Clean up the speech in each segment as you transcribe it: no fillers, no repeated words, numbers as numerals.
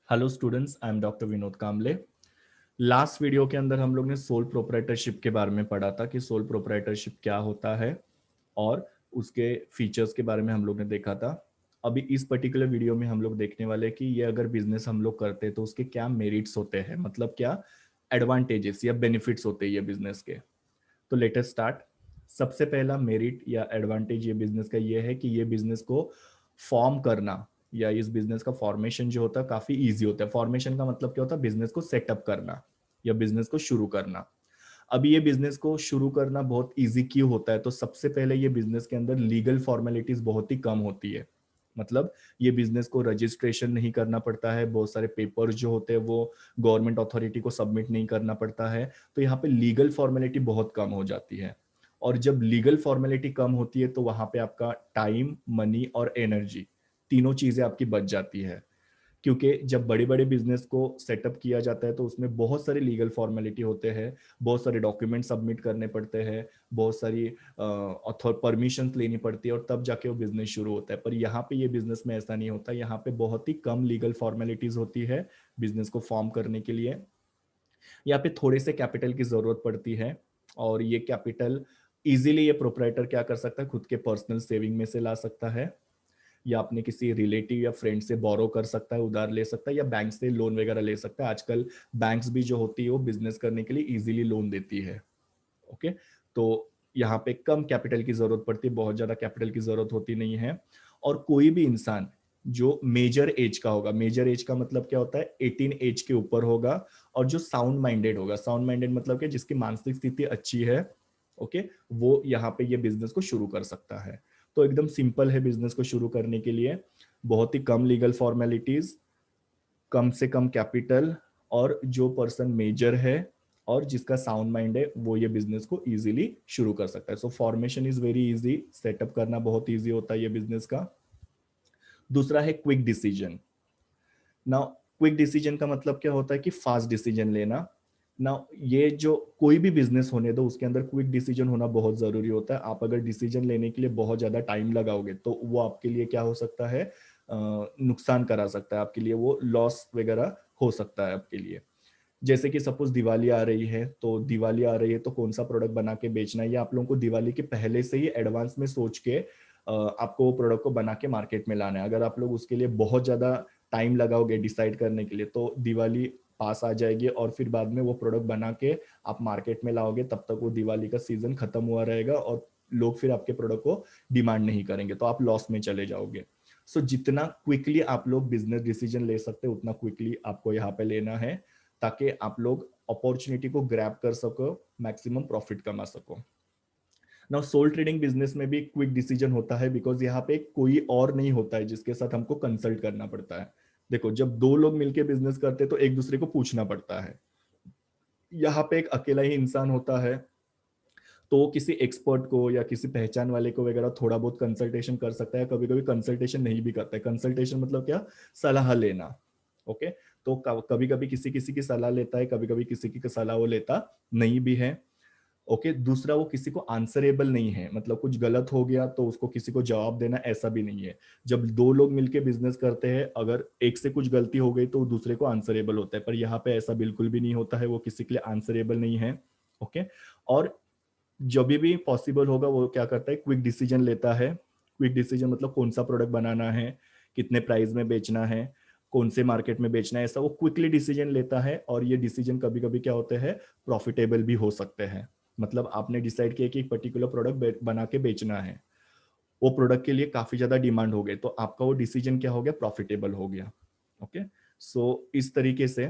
Hello students, I am doctor Vinod Kamle. Last video के अंदर हम लोग ने सोल प्रोप्राइटरशिप के बारे में पढ़ा था कि सोल प्रोप्राइटरशिप क्या होता है और उसके फीचर्स के बारे में हम लोग ने देखा था। अभी इस पर्टिकुलर वीडियो में हम लोग देखने वाले हैं कि ये अगर बिजनेस हम लोग करते हैं तो उसके क्या मेरिट्स होते हैं, मतलब क्या एडवांटेजेस या बेनिफिट्स होते हैं ये बिजनेस के। तो लेट अस स्टार्ट। सबसे पहला मेरिट या एडवांटेज ये बिजनेस का ये है कि ये बिजनेस को फॉर्म करना या इस बिजनेस का फॉर्मेशन जो होता है काफी इजी होता है। फॉर्मेशन का मतलब क्या होता है? बिजनेस को सेटअप करना या बिजनेस को शुरू करना। अभी ये बिजनेस को शुरू करना बहुत इजी क्यों होता है? तो सबसे पहले ये बिजनेस के अंदर लीगल फॉर्मेलिटीज बहुत ही कम होती है। मतलब ये बिजनेस को रजिस्ट्रेशन नहीं करना पड़ता है, बहुत सारे पेपर्स जो होते हैं वो गवर्नमेंट अथॉरिटी को सबमिट नहीं करना पड़ता है। तो यहाँ पे लीगल फॉर्मेलिटी बहुत कम हो जाती है। और जब लीगल फॉर्मेलिटी कम होती है तो वहां पे आपका टाइम, मनी और एनर्जी, तीनों चीजें आपकी बच जाती है। क्योंकि जब बड़े बड़े बिजनेस को सेटअप किया जाता है तो उसमें बहुत सारे लीगल फॉर्मेलिटी होते हैं, बहुत सारे डॉक्यूमेंट सबमिट करने पड़ते हैं, बहुत सारी अथॉर परमिशन लेनी पड़ती है और तब जाके वो बिजनेस शुरू होता है। पर यहाँ पे ये बिजनेस में ऐसा नहीं होता, यहाँ पे बहुत ही कम लीगल फॉर्मेलिटीज होती है बिजनेस को फॉर्म करने के लिए। यहाँ पे थोड़े से कैपिटल की जरूरत पड़ती है और ये कैपिटल इजीली ये प्रोप्राइटर क्या कर सकता है, खुद के पर्सनल सेविंग में से ला सकता है या अपने किसी रिलेटिव या फ्रेंड से बोरो कर सकता है, उधार ले सकता है या बैंक से लोन वगैरह ले सकता है। आजकल बैंक्स भी जो होती है वो बिजनेस करने के लिए इजीली लोन देती है। ओके, तो यहाँ पे कम कैपिटल की जरूरत पड़ती है, बहुत ज्यादा कैपिटल की जरूरत होती नहीं है। और कोई भी इंसान जो मेजर एज का होगा, मेजर एज का मतलब क्या होता है? 18 एज के ऊपर होगा और जो साउंड माइंडेड होगा, साउंड माइंडेड मतलब क्या? जिसकी मानसिक स्थिति अच्छी है, ओके, वो यहाँ पे ये बिजनेस को शुरू कर सकता है। तो एकदम सिंपल है बिजनेस को शुरू करने के लिए। बहुत ही कम लीगल फॉर्मेलिटीज, कम से कम कैपिटल, और जो पर्सन मेजर है और जिसका साउंड माइंड है वो ये बिजनेस को इजीली शुरू कर सकता है। सो formation is very easy, setup करना बहुत इजी होता है ये बिजनेस का। दूसरा है quick decision. Now quick decision का मतलब क्या होता है कि फास्ट डिसीजन लेना। ना ये जो कोई भी बिजनेस होने दो उसके अंदर क्विक डिसीजन होना बहुत जरूरी होता है। आप अगर डिसीजन लेने के लिए बहुत ज्यादा टाइम लगाओगे तो वो आपके लिए क्या हो सकता है, नुकसान करा सकता है आपके लिए, वो लॉस वगैरह हो सकता है आपके लिए। जैसे कि सपोज दिवाली आ रही है, तो दिवाली आ रही है तो कौन सा प्रोडक्ट बना के बेचना है, या आप लोगों को दिवाली के पहले से ही एडवांस में सोच के आपको वो प्रोडक्ट को बना के मार्केट में लाना है। अगर आप लोग उसके लिए बहुत ज्यादा टाइम लगाओगे डिसाइड करने के लिए तो दिवाली पास आ जाएगी और फिर बाद में वो प्रोडक्ट बना के आप मार्केट में लाओगे, तब तक वो दिवाली का सीजन खत्म हुआ रहेगा और लोग फिर आपके प्रोडक्ट को डिमांड नहीं करेंगे, तो आप लॉस में चले जाओगे। सो जितना क्विकली आप लोग बिजनेस डिसीजन ले सकते हैं उतना क्विकली आपको यहाँ पे लेना है, ताकि आप लोग अपॉर्चुनिटी को ग्रैब कर सको, मैक्सिमम प्रॉफिट कमा सको। नाउ सोल ट्रेडिंग बिजनेस में भी क्विक डिसीजन होता है, बिकॉज यहाँ पे कोई और नहीं होता है जिसके साथ हमको कंसल्ट करना पड़ता है। देखो, जब दो लोग मिलकर बिजनेस करते हैं तो एक दूसरे को पूछना पड़ता है। यहाँ पे एक अकेला ही इंसान होता है तो वो किसी एक्सपर्ट को या किसी पहचान वाले को वगैरह थोड़ा बहुत कंसल्टेशन कर सकता है, कभी कभी कंसल्टेशन नहीं भी करता है। कंसल्टेशन मतलब क्या? सलाह लेना। ओके, तो कभी कभी किसी किसी की सलाह लेता है, कभी कभी किसी की सलाह वो लेता नहीं भी है। ओके, दूसरा वो किसी को आंसरेबल नहीं है, मतलब कुछ गलत हो गया तो उसको किसी को जवाब देना ऐसा भी नहीं है। जब दो लोग मिलके बिजनेस करते हैं, अगर एक से कुछ गलती हो गई तो वो दूसरे को आंसरेबल होता है, पर यहाँ पे ऐसा बिल्कुल भी नहीं होता है, वो किसी के लिए आंसरेबल नहीं है। ओके, और जब भी पॉसिबल होगा वो क्या करता है, क्विक डिसीजन लेता है। क्विक डिसीजन मतलब कौन सा प्रोडक्ट बनाना है, कितने प्राइस में बेचना है, कौन से मार्केट में बेचना है, ऐसा वो क्विकली डिसीजन लेता है। और ये डिसीजन कभी कभी क्या होते हैं, प्रॉफिटेबल भी हो सकते हैं। मतलब आपने डिसाइड किया कि एक पर्टिकुलर प्रोडक्ट बना के बेचना है, वो प्रोडक्ट के लिए काफी ज्यादा डिमांड हो गई तो आपका वो डिसीजन क्या हो गया, प्रॉफिटेबल हो गया। ओके, सो इस तरीके से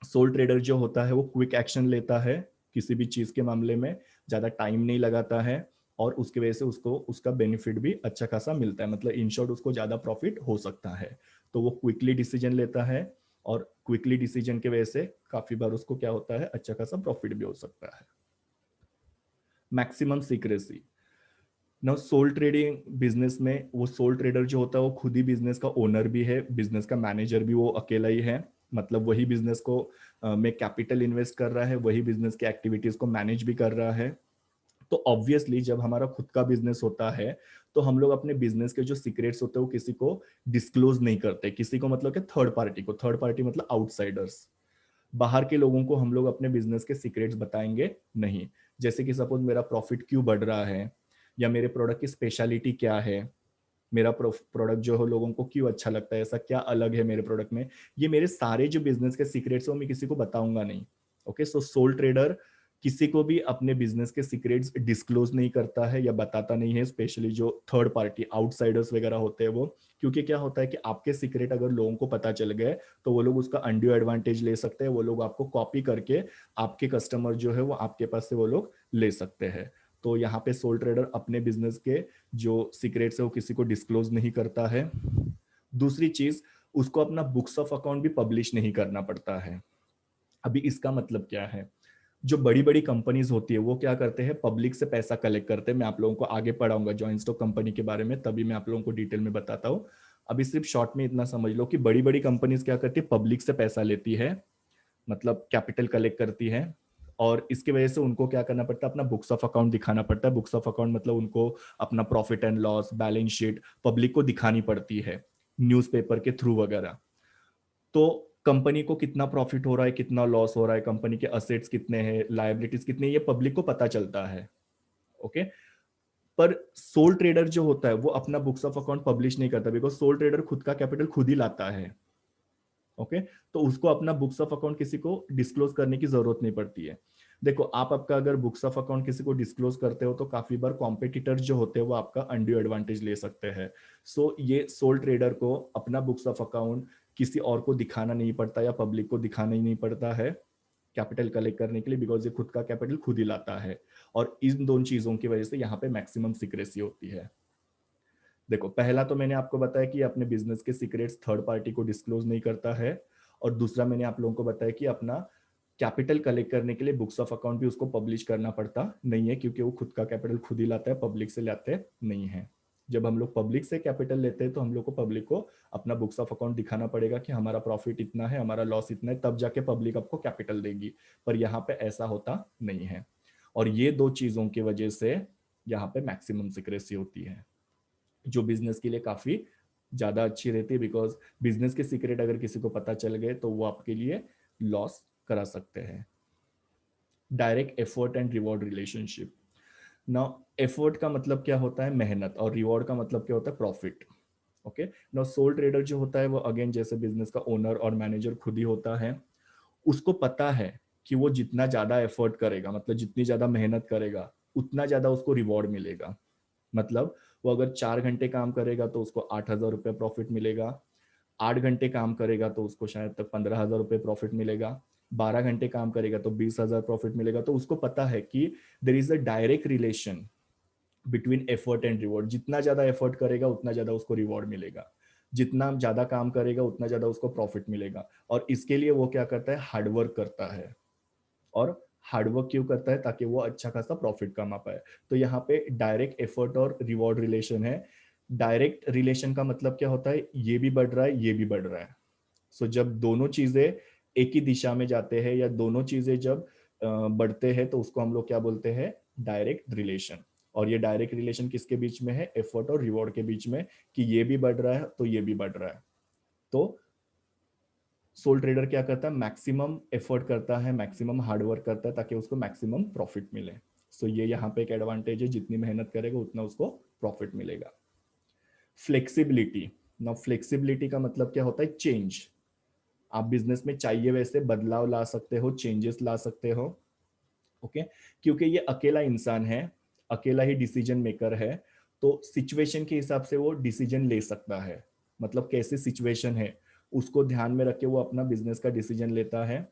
सोल ट्रेडर जो होता है वो क्विक एक्शन लेता है किसी भी चीज के मामले में, ज्यादा टाइम नहीं लगाता है और उसकी वजह से उसको उसका बेनिफिट भी अच्छा खासा मिलता है, मतलब इन शॉर्ट उसको ज्यादा प्रॉफिट हो सकता है। तो वो क्विकली डिसीजन लेता है और क्विकली डिसीजन की वजह से काफी बार उसको क्या होता है, अच्छा खासा प्रॉफिट भी हो सकता है। Maximum secrecy. ना सोल ट्रेडिंग बिजनेस में वो सोल ट्रेडर जो होता है वो खुद ही बिजनेस का ओनर भी है, बिजनेस का मैनेजर भी वो अकेला ही है। मतलब वही बिजनेस को में कैपिटल इन्वेस्ट कर रहा है, वही बिजनेस की एक्टिविटीज को मैनेज भी कर रहा है। तो ऑब्वियसली जब हमारा खुद का बिजनेस होता है तो हम लोग अपने बिजनेस के जो सीक्रेट्स होते हैं वो किसी को डिस्क्लोज नहीं करते, किसी को मतलब कि थर्ड पार्टी को, थर्ड पार्टी मतलब आउटसाइडर्स, बाहर के लोगों को हम लोग अपने बिजनेस के सीक्रेट्स बताएंगे नहीं। जैसे कि सपोज मेरा प्रॉफिट क्यों बढ़ रहा है, या मेरे प्रोडक्ट की स्पेशलिटी क्या है, मेरा प्रोडक्ट जो है लोगों को क्यों अच्छा लगता है, ऐसा क्या अलग है मेरे प्रोडक्ट में, ये मेरे सारे जो बिजनेस के सीक्रेट्स है वो मैं किसी को बताऊंगा नहीं। ओके, सो सोल ट्रेडर किसी को भी अपने बिजनेस के सीक्रेट्स डिस्क्लोज नहीं करता है या बताता नहीं है, स्पेशली जो थर्ड पार्टी आउटसाइडर्स वगैरह होते हैं वो। क्योंकि क्या होता है कि आपके सीक्रेट अगर लोगों को पता चल गए तो वो लोग उसका अनड्यू एडवांटेज ले सकते हैं, वो लोग आपको कॉपी करके आपके कस्टमर जो है वो आपके पास से वो लोग ले सकते हैं। तो यहाँ पे सोल ट्रेडर अपने बिजनेस के जो सीक्रेट्स है वो किसी को डिस्क्लोज नहीं करता है। दूसरी चीज, उसको अपना बुक्स ऑफ अकाउंट भी पब्लिश नहीं करना पड़ता है। अभी इसका मतलब क्या है, जो बड़ी बड़ी कंपनीज होती है वो क्या करते हैं, पब्लिक से पैसा कलेक्ट करते हैं। मैं आप लोगों को आगे पढ़ाऊंगा जॉइन स्टॉक कंपनी के बारे में, तभी मैं आप लोगों को डिटेल में बताता हूँ। अभी सिर्फ शॉर्ट में इतना समझ लो कि बड़ी बड़ी कंपनीज क्या करती है, पब्लिक से पैसा लेती है, मतलब कैपिटल कलेक्ट करती है, और इसकी वजह से उनको क्या करना पड़ता है, अपना बुक्स ऑफ अकाउंट दिखाना पड़ता है। बुक्स ऑफ अकाउंट मतलब उनको अपना profit and loss, balance sheet public को दिखानी पड़ती है न्यूज़पेपर के थ्रू वगैरह। तो कंपनी को कितना प्रॉफिट हो रहा है, कितना लॉस हो रहा है, कंपनी के असेट्स कितने हैं, लायबिलिटीज कितनी है, ये पब्लिक को पता चलता है। ओके, पर सोल ट्रेडर जो होता है वो अपना बुक्स ऑफ अकाउंट पब्लिश नहीं करता, बिकॉज सोल ट्रेडर खुद का कैपिटल खुद ही लाता है। ओके, तो उसको अपना बुक्स ऑफ अकाउंट किसी को डिस्क्लोज करने की जरूरत नहीं पड़ती है। देखो, आप आपका अगर बुक्स ऑफ अकाउंट किसी को डिस्क्लोज करते हो तो काफी बार कॉम्पिटिटर्स जो होते हैं वो आपका अनड्यू एडवांटेज ले सकते हैं। सो ये सोल ट्रेडर को अपना बुक्स ऑफ अकाउंट किसी और को दिखाना नहीं पड़ता या पब्लिक को दिखाना ही नहीं पड़ता है कैपिटल कलेक्ट करने के लिए, बिकॉज ये खुद का कैपिटल खुद ही लाता है। और इन दोनों चीजों की वजह से यहाँ पे मैक्सिमम सिक्रेसी होती है। देखो, पहला तो मैंने आपको बताया कि अपने बिजनेस के सीक्रेट्स थर्ड पार्टी को डिस्क्लोज नहीं करता है, और दूसरा मैंने आप लोगों को बताया कि अपना कैपिटल कलेक्ट करने के लिए बुक्स ऑफ अकाउंट भी उसको पब्लिश करना पड़ता नहीं है, क्योंकि वो खुद का कैपिटल खुद ही लाता है, पब्लिक से लाते नहीं है। जब हम लोग पब्लिक से कैपिटल लेते हैं तो हम लोग को पब्लिक को अपना बुक्स ऑफ अकाउंट दिखाना पड़ेगा कि हमारा प्रॉफिट इतना है, हमारा लॉस इतना है, तब जाके पब्लिक आपको कैपिटल देगी। पर यहाँ पे ऐसा होता नहीं है, और ये दो चीजों की वजह से यहाँ पे मैक्सिमम सिक्रेसी होती है, जो बिजनेस के लिए काफी ज्यादा अच्छी रहती है। बिकॉज बिजनेस के सीक्रेट अगर किसी को पता चल गए तो वो आपके लिए लॉस करा सकते हैं। Direct effort and reward relationship. Now effort का मतलब क्या होता है, मेहनत, और रिवॉर्ड का मतलब क्या होता है, profit. Okay, now soul trader जो होता है वो अगेन जैसे बिजनेस का ओनर और मैनेजर खुद ही होता है। उसको पता है कि वो जितना ज्यादा एफर्ट करेगा, मतलब जितनी ज्यादा मेहनत करेगा, उतना ज्यादा उसको रिवॉर्ड मिलेगा। मतलब वो अगर 4 घंटे काम करेगा तो उसको 8,000 रुपये प्रॉफिट मिलेगा, 8 घंटे काम करेगा तो उसको शायद तक 15,000 रुपये प्रॉफिट मिलेगा, 12 घंटे काम करेगा तो 20,000 प्रॉफिट मिलेगा। तो उसको पता है कि there is a direct relation between effort and reward. जितना ज्यादा एफर्ट करेगा उतना ज्यादा उसको रिवॉर्ड मिलेगा, जितना ज्यादा काम करेगा उतना ज्यादा उसको प्रॉफिट मिलेगा। और इसके लिए वो क्या करता है, हार्डवर्क करता है। और हार्डवर्क क्यों करता है, ताकि वो अच्छा खासा प्रॉफिट कमा पाए। तो यहाँ पे डायरेक्ट एफर्ट और रिवॉर्ड रिलेशन है। डायरेक्ट रिलेशन का मतलब क्या होता है, ये भी बढ़ रहा है, ये भी बढ़ रहा है। सो जब दोनों चीजें एक ही दिशा में जाते हैं, या दोनों चीजें जब बढ़ते हैं, तो उसको हम लोग क्या बोलते हैं, डायरेक्ट रिलेशन। और ये डायरेक्ट रिलेशन किसके बीच में है, एफर्ट और रिवॉर्ड के बीच में, कि ये भी बढ़ रहा है तो ये भी बढ़ रहा है। तो सोल ट्रेडर क्या करता है, मैक्सिमम एफर्ट करता है, मैक्सिमम हार्डवर्क करता है, ताकि उसको मैक्सिमम प्रॉफिट मिले। सो ये यहाँ पे एक एडवांटेज है, जितनी मेहनत करेगा उतना उसको प्रॉफिट मिलेगा। फ्लेक्सिबिलिटी। ना फ्लेक्सिबिलिटी का मतलब क्या होता है, चेंज। आप बिजनेस में चाहिए वैसे बदलाव ला सकते हो, चेंजेस ला सकते हो। ओके, क्योंकि ये अकेला इंसान है, अकेला ही डिसीजन मेकर है, तो सिचुएशन के हिसाब से वो डिसीजन ले सकता है। मतलब कैसे सिचुएशन है उसको ध्यान में रख के वो अपना बिजनेस का डिसीजन लेता है।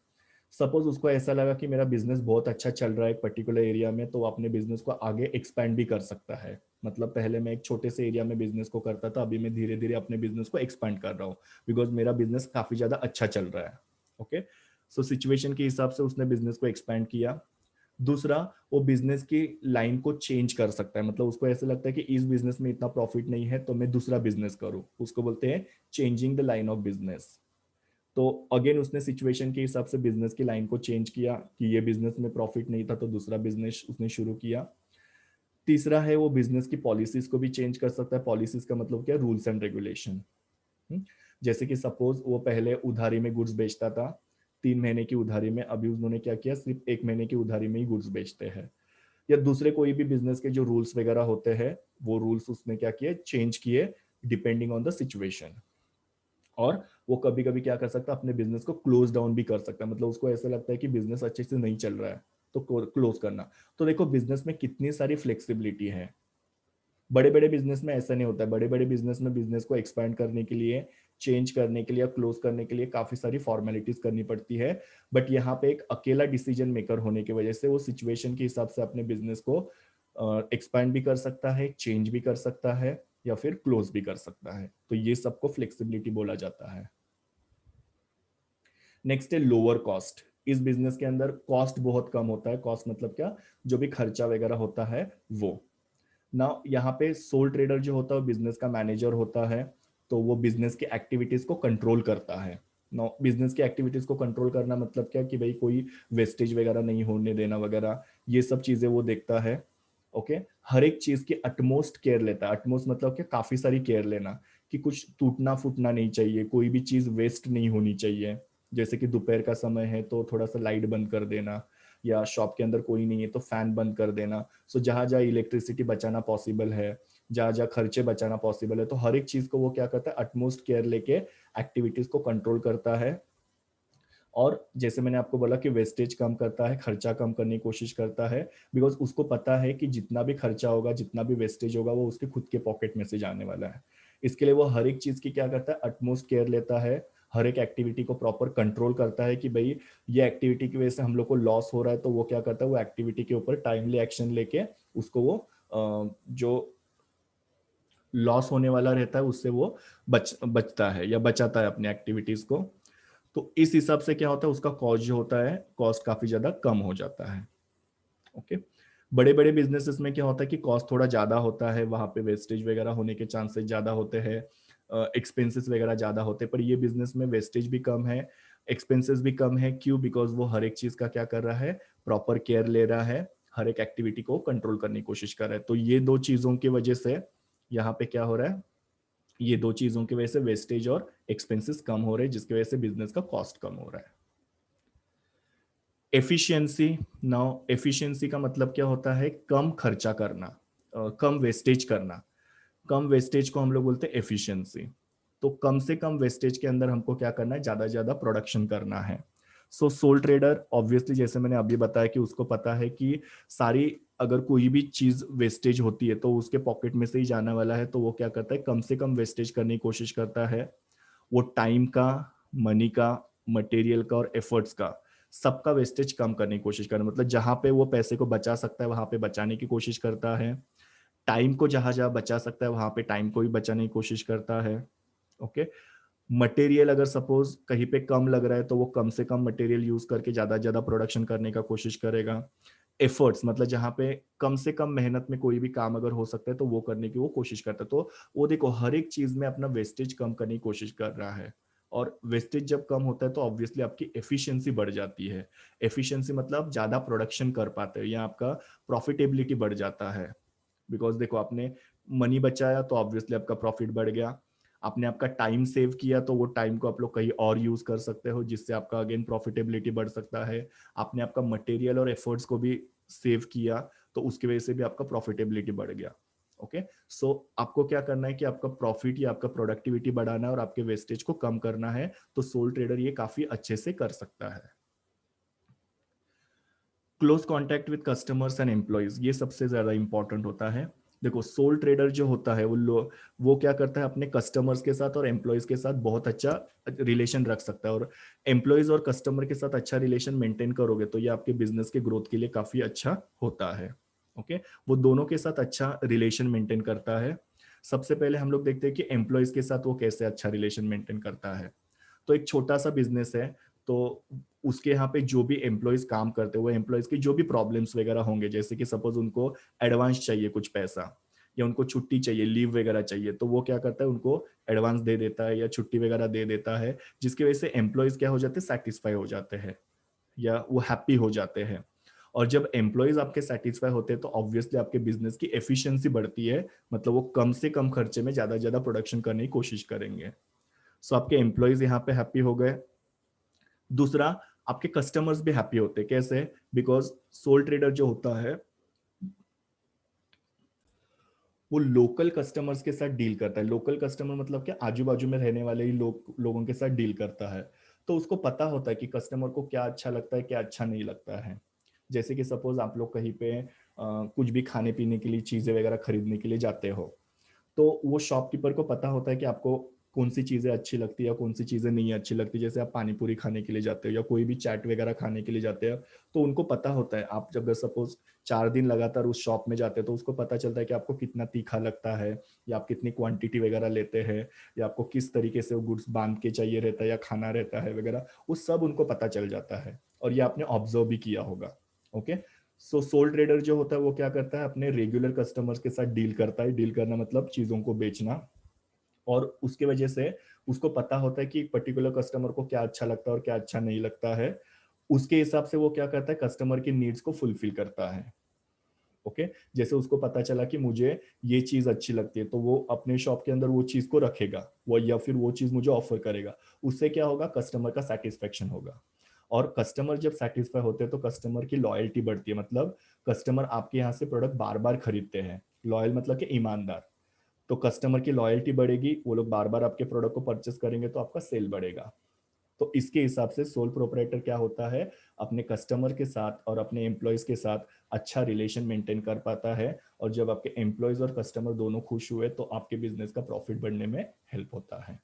सपोज उसको ऐसा लगा कि मेरा बिजनेस बहुत अच्छा चल रहा है एक पर्टिकुलर एरिया में, तो वो अपने बिजनेस को आगे एक्सपैंड भी कर सकता है। मतलब पहले मैं एक छोटे से एरिया में बिजनेस को करता था, अभी मैं धीरे धीरे अपने बिजनेस को एक्सपैंड कर रहा हूँ, बिकॉज मेरा बिजनेस काफी ज्यादा अच्छा चल रहा है। ओके, सो सिचुएशन के हिसाब से उसने बिजनेस को एक्सपैंड किया। दूसरा, वो बिजनेस की लाइन को चेंज कर सकता है। मतलब उसको ऐसे लगता है कि इस बिजनेस में इतना प्रॉफिट नहीं है तो मैं दूसरा बिजनेस करूं, उसको बोलते हैं changing the line of business. तो अगेन उसने सिचुएशन के हिसाब से बिजनेस की लाइन को चेंज किया, कि ये बिजनेस में प्रॉफिट नहीं था तो दूसरा बिजनेस उसने शुरू किया। तीसरा है वो बिजनेस की पॉलिसीज को भी चेंज कर सकता है। पॉलिसीज का मतलब क्या, रूल्स एंड रेगुलेशन। जैसे कि सपोज वो पहले उधारी में गुड्स बेचता था, 3 महीने की उधारी में, अभी उन्होंने क्या किया, सिर्फ 1 महीने की उधारी में ही गुड्स बेचते हैं। या दूसरे कोई भी बिजनेस के जो रूल्स वगैरह होते हैं, वो रूल्स उसने क्या किए, चेंज किए डिपेंडिंग ऑन द सिचुएशन। और वो कभी कभी क्या कर सकता है, अपने बिजनेस को क्लोज डाउन भी कर सकता है। मतलब उसको ऐसा लगता है कि बिजनेस अच्छे से नहीं चल रहा है तो क्लोज करना। तो देखो बिजनेस में कितनी सारी फ्लेक्सिबिलिटी है। बड़े बड़े बिजनेस में ऐसा नहीं होता है। बड़े बड़े बिजनेस में बिजनेस को एक्सपैंड करने के लिए, चेंज करने के लिए, क्लोज करने के लिए काफी सारी फॉर्मेलिटीज करनी पड़ती है। बट यहाँ पे एक अकेला डिसीजन मेकर होने की वजह से वो सिचुएशन के हिसाब से अपने बिजनेस को एक्सपैंड भी कर सकता है, चेंज भी कर सकता है, या फिर क्लोज भी कर सकता है। तो ये सबको फ्लेक्सिबिलिटी बोला जाता है। नेक्स्ट है लोअर कॉस्ट। इस बिजनेस के अंदर कॉस्ट बहुत कम होता है। कॉस्ट मतलब क्या, जो भी खर्चा वगैरह होता है वो। ना यहाँ पे सोल ट्रेडर जो होता है बिजनेस का मैनेजर होता है। तो वो बिजनेस की एक्टिविटीज को कंट्रोल करता है। नो, बिजनेस की एक्टिविटीज को कंट्रोल करना मतलब क्या, कि भाई कोई वेस्टेज वगैरह नहीं होने देना वगैरह, ये सब चीजें वो देखता है। ओके। हर एक चीज की अटमोस्ट केयर लेता है। अटमोस्ट मतलब क्या, काफी सारी केयर लेना, कि कुछ टूटना फूटना नहीं चाहिए, कोई भी चीज वेस्ट नहीं होनी चाहिए। जैसे कि दोपहर का समय है तो थोड़ा सा लाइट बंद कर देना, या शॉप के अंदर कोई नहीं है तो फैन बंद कर देना। सो जहां जहां इलेक्ट्रिसिटी बचाना पॉसिबल है, जहां जहां खर्चे बचाना पॉसिबल है, तो हर एक चीज को वो क्या करता है, अटमोस्ट केयर लेके एक्टिविटीज को कंट्रोल करता है। और जैसे मैंने आपको बोला कि वेस्टेज कम करता है, खर्चा कम करने की कोशिश करता है। बिकॉज उसको पता है कि जितना भी खर्चा होगा, जितना भी वेस्टेज होगा, वो उसके खुद के पॉकेट में से जाने वाला है। इसके लिए वो हर एक चीज की क्या करता है, अटमोस्ट केयर लेता है। हर एक एक्टिविटी को प्रॉपर कंट्रोल करता है कि भाई ये एक्टिविटी की वजह से हम लोग को लॉस हो रहा है, तो वो क्या करता है, वो एक्टिविटी के ऊपर टाइमली एक्शन लेके उसको वो जो लॉस होने वाला रहता है उससे वो बचता है या बचाता है अपनी एक्टिविटीज को। तो इस हिसाब से क्या होता है, उसका कॉस्ट जो होता है, कॉस्ट काफी ज्यादा कम हो जाता है। ओके। बड़े बड़े बिजनेसेस में क्या होता है कि कॉस्ट थोड़ा ज्यादा होता है, वहां पे वेस्टेज वगैरह होने के चांसेस ज्यादा होते हैं, एक्सपेंसेस वगैरह ज्यादा होते हैं। पर ये बिजनेस में वेस्टेज भी कम है, एक्सपेंसेस भी कम है। क्यों? बिकॉज वो हर एक चीज का क्या कर रहा है, प्रॉपर केयर ले रहा है, हर एक एक्टिविटी को कंट्रोल करने की कोशिश कर रहा है। तो ये दो चीजों की वजह से यहाँ पे क्या हो रहा है, ये दो चीजों की वजह से वेस्टेज और एक्सपेंसेस कम हो रहे हैं, जिसकी वजह से बिजनेस का कॉस्ट कम हो रहा है। एफिशिएंसी। नाउ एफिशिएंसी का मतलब क्या होता है, कम खर्चा करना, कम वेस्टेज करना। कम वेस्टेज को हम लोग बोलते हैं एफिशिएंसी। तो कम से कम वेस्टेज के अंदर हमको क्या करना है, ज्यादा से ज्यादा प्रोडक्शन करना है। सो सोल ट्रेडर ऑब्वियसली, जैसे मैंने अभी बताया, कि उसको पता है कि सारी, अगर कोई भी चीज वेस्टेज होती है तो उसके पॉकेट में से ही जाने वाला है। तो वो क्या करता है, कम से कम वेस्टेज करने की कोशिश करता है। वो टाइम का, मनी का, मटेरियल का और एफर्ट्स का, सबका वेस्टेज कम करने की कोशिश करना। मतलब जहां पे वो पैसे को बचा सकता है वहां पे बचाने की कोशिश करता है। टाइम को जहां जहां बचा सकता है वहां पे टाइम को भी बचाने की कोशिश करता है। ओके। मटेरियल अगर सपोज कहीं पे कम लग रहा है तो वो कम से कम मटेरियल यूज करके ज्यादा ज्यादा प्रोडक्शन करने का कोशिश करेगा। एफर्ट्स मतलब जहां पे कम से कम मेहनत में कोई भी काम अगर हो सकता है तो वो करने की वो कोशिश करता है। तो वो देखो हर एक चीज में अपना वेस्टेज कम करने की कोशिश कर रहा है। और वेस्टेज जब कम होता है तो ऑब्वियसली आपकी एफिशिएंसी बढ़ जाती है। एफिशिएंसी मतलब आप ज्यादा प्रोडक्शन कर पाते हो, या आपका प्रॉफिटेबिलिटी बढ़ जाता है। बिकॉज देखो आपने मनी बचाया तो ऑब्वियसली आपका प्रॉफिट बढ़ गया। आपने आपका टाइम सेव किया तो वो टाइम को आप लोग कहीं और यूज कर सकते हो, जिससे आपका अगेन प्रॉफिटेबिलिटी बढ़ सकता है। आपने आपका मटेरियल और एफर्ट्स को भी सेव किया तो उसकी वजह से भी आपका प्रॉफिटेबिलिटी बढ़ गया। ओके। सो आपको क्या करना है कि आपका प्रॉफिट या आपका प्रोडक्टिविटी बढ़ाना है और आपके वेस्टेज को कम करना है। तो सोल ट्रेडर ये काफी अच्छे से कर सकता है। Close contact with customers and employees, ये सबसे ज्यादा इंपॉर्टेंट होता है। देखो सोल ट्रेडर जो होता है वो क्या करता है, अपने कस्टमर्स के साथ और एम्प्लॉयज के साथ बहुत अच्छा रिलेशन रख सकता है। और एम्प्लॉयज और कस्टमर के साथ अच्छा रिलेशन मेंटेन करोगे तो ये आपके बिजनेस के ग्रोथ के लिए काफी अच्छा होता है। ओके। वो दोनों के साथ अच्छा रिलेशन मेंटेन करता है। सबसे पहले हम लोग देखते हैं कि एम्प्लॉयज के साथ वो कैसे अच्छा रिलेशन मेंटेन करता है। तो एक छोटा सा बिजनेस है, तो उसके यहाँ पे जो भी एम्प्लॉयज काम करते हैं वो एम्प्लॉयज की जो भी प्रॉब्लम्स वगैरह होंगे, जैसे कि सपोज उनको एडवांस चाहिए कुछ पैसा, या उनको छुट्टी चाहिए, लीव वगैरह चाहिए, तो वो क्या करता है, उनको एडवांस दे देता है या छुट्टी वगैरह दे देता है। जिसकी वजह से एम्प्लॉयज क्या हो जाते हैं, सेटिस्फाई हो जाते हैं या वो हैप्पी हो जाते हैं। और जब एम्प्लॉयज आपके सेटिस्फाई होते हैं तो ऑब्वियसली आपके बिजनेस की एफिशिएंसी बढ़ती है, मतलब वो कम से कम खर्चे में ज्यादा से ज्यादा प्रोडक्शन करने की कोशिश करेंगे। सो आपके एम्प्लॉयज यहाँ पे हैप्पी हो गए। दूसरा, आपके कस्टमर्स भी हैप्पी होते हैं। कैसे? बिकॉज सोल ट्रेडर जो होता है वो लोकल कस्टमर्स के साथ डील करता है। लोकल कस्टमर मतलब क्या? आजू बाजू में रहने वाले ही लोगों के साथ डील करता है। तो उसको पता होता है कि कस्टमर को क्या अच्छा लगता है, क्या अच्छा नहीं लगता है। जैसे कि सपोज आप लोग कहीं पे कुछ भी खाने पीने के लिए चीजें वगैरह खरीदने के लिए जाते हो, तो वो शॉपकीपर को पता होता है कि आपको कौन सी चीजें अच्छी लगती है या कौन सी चीजें नहीं अच्छी लगती। जैसे आप पानी पूरी खाने के लिए जाते हो या कोई भी चाट वगैरह खाने के लिए जाते हो, तो उनको पता होता है। आप जब सपोज 4 दिन लगातार उस शॉप में जाते हो तो उसको पता चलता है कि आपको कितना तीखा लगता है, या आप कितनी क्वांटिटी वगैरह लेते हैं, या आपको किस तरीके से वो गुड्स बांध के चाहिए रहता है या खाना रहता है वगैरह, वो सब उनको पता चल जाता है। और ये आपने ऑब्जर्व भी किया होगा। ओके। सो सोल ट्रेडर जो होता है वो क्या करता है? अपने रेगुलर कस्टमर्स के साथ डील करता है। डील करना मतलब चीजों को बेचना। और उसके वजह से उसको पता होता है कि एक पर्टिकुलर कस्टमर को क्या अच्छा लगता है और क्या अच्छा नहीं लगता है। उसके हिसाब से वो क्या करता है? कस्टमर की नीड्स को फुलफिल करता है। ओके। जैसे उसको पता चला कि मुझे ये चीज अच्छी लगती है, तो वो अपने शॉप के अंदर वो चीज को रखेगा, वो या फिर वो चीज मुझे ऑफर करेगा। उससे क्या होगा? कस्टमर का सेटिस्फेक्शन होगा। और कस्टमर जब सेटिस्फाई होते हैं तो कस्टमर की लॉयल्टी बढ़ती है। मतलब कस्टमर आपके यहाँ से प्रोडक्ट बार बार खरीदते हैं। लॉयल मतलब कि ईमानदार। तो कस्टमर की लॉयल्टी बढ़ेगी, वो लोग बार बार आपके प्रोडक्ट को परचेस करेंगे, तो आपका सेल बढ़ेगा। तो इसके हिसाब से सोल प्रोपराइटर क्या होता है? अपने कस्टमर के साथ और अपने एम्प्लॉयज के साथ अच्छा रिलेशन मेंटेन कर पाता है। और जब आपके एम्प्लॉयज और कस्टमर दोनों खुश हुए तो आपके बिजनेस का प्रॉफिट बढ़ने में हेल्प होता है।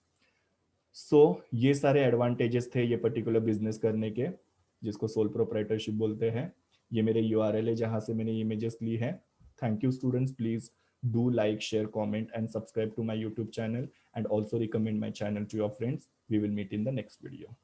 ये सारे एडवांटेजेस थे ये पर्टिकुलर बिजनेस करने के, जिसको सोल प्रोपराइटरशिप बोलते हैं। ये मेरे यूआरएल है जहां से मैंने इमेजेस ली हैं। Thank you students, please do like, share, comment and subscribe to my YouTube channel, and also recommend my channel to your friends. We will meet in the next video.